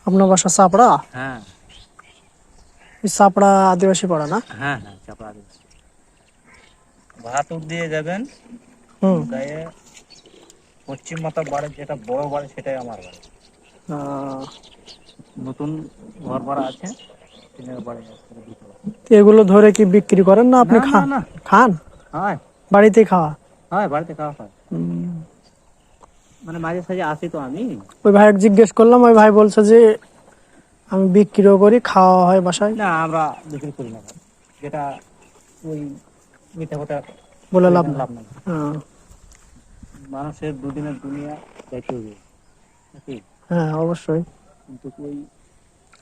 আপনার বাসা চাপড়া? হ্যাঁ এই চাপড়া আদিবাসী পাড়া না? হ্যাঁ হ্যাঁ চাপড়া আদিবাসী। ভাতুর দিয়ে যাবেন, হুম। গায়ে পশ্চিম মাথা বাড়ি, যেটা বড় বাড়ি সেটাই আমার বাড়ি। আহ, নতুন ঘর ভাড়া আছে, টিনের বাড়ি আছে দুতলা। তো এগুলো ধরে কি বিক্রি করেন না আপনি না না খান? না, খান হয় বাড়িতে খাওয়া? হয়, বাড়িতে খাওয়া হয়। হুম। মানে মাঝে সাঝে আসি তো আমি। ওই ভাই জিজ্ঞেস করলাম, ওই ভাই বলছে যে আমি বিক্রিও করি, খাওয়া হয় বাসায়। না আমরা বিক্রি করি না ভাই। যেটা ওই মিথ্যা কথা বলে বলে লাভ এখানে নাই। লাভ নেই। মানুষের দুদিনের দুনিয়া যাইতে হবে নাকি? হ্যাঁ অবশ্যই। কিন্তু ওই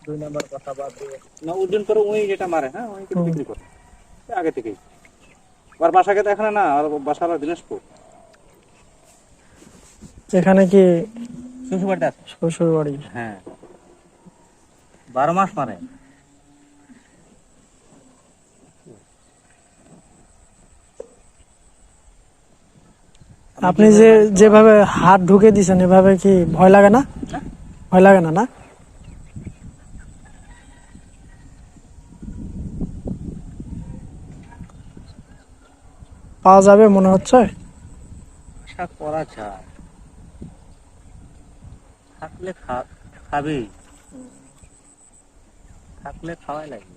2 নম্বর কথা বাদ দিয়ে না, ওজন করে ওই যেটা মারে, হ্যাঁ ওই কিন্তু হুম। বিক্রি করে আগে থেকেই। আর বাসাকে তো এখানে না, আর বাসা হলো দিনাজপুর। এখানে কি শ্বশুর বাড়িতে আছে। শ্বশুর বাড়ি? হ্যাঁ 12 মাস মারে। আপনি যে যেভাবে হাত ঢুকে দিছেন, এভাবে কি ভয় লাগে না? ভয় লাগে না? না পাওয়া যাবে মনে হচ্ছে। আশা করা যায়, থাকলে খাবেই, থাকলে খাওয়াই লাগবে।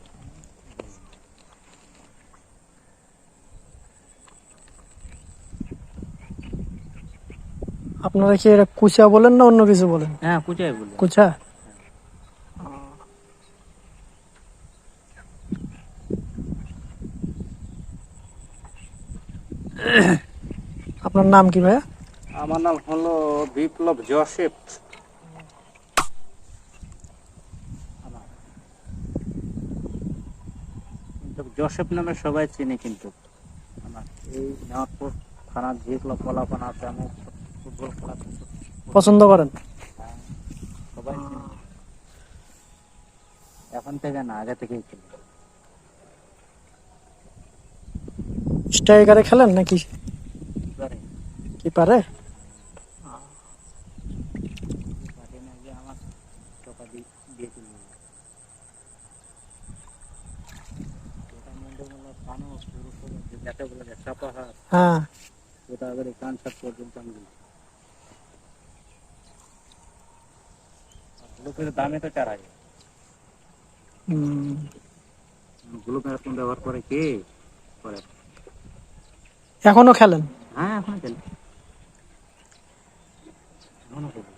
আপনারা কি এটা কুচা বলেন না অন্য কিছু বলেন? হ্যাঁ কুচাই বলে। কুচা। আপনার নাম কি ভাইয়া? আমার নাম হলো বিপ্লব জোসেফ। কিন্তু জোসেফ নামে সবাই চিনি, কিন্তু আমার এই নেওয়ারপুর থানার যে ক্লাব কলাপান আছে, আমি ফুটবল খেলা পছন্দ করেন? সবাই চিনি। এখন থেকে না, আগে থেকেই চিনি। স্ট্রাইকারে খেলেন নাকি? এবারে কি পারে? পার্টি না গিয়ে আমার টাকা দিয়ে চলে যাবে। ওটা মন্দিরমালা পানো পুরো পুরো যে যাকে বলে যায় সাপাহার, হ্যাঁ। ওটা এবারে কানসার পর্যন্ত আমি দিই। গ্লুকোজের দামে তো 4,000। গ্লুকোজ এখন ব্যবহার করে কে করে? এখনো খেলেন? হ্যাঁ এখন খেলি, এখনো খেলি।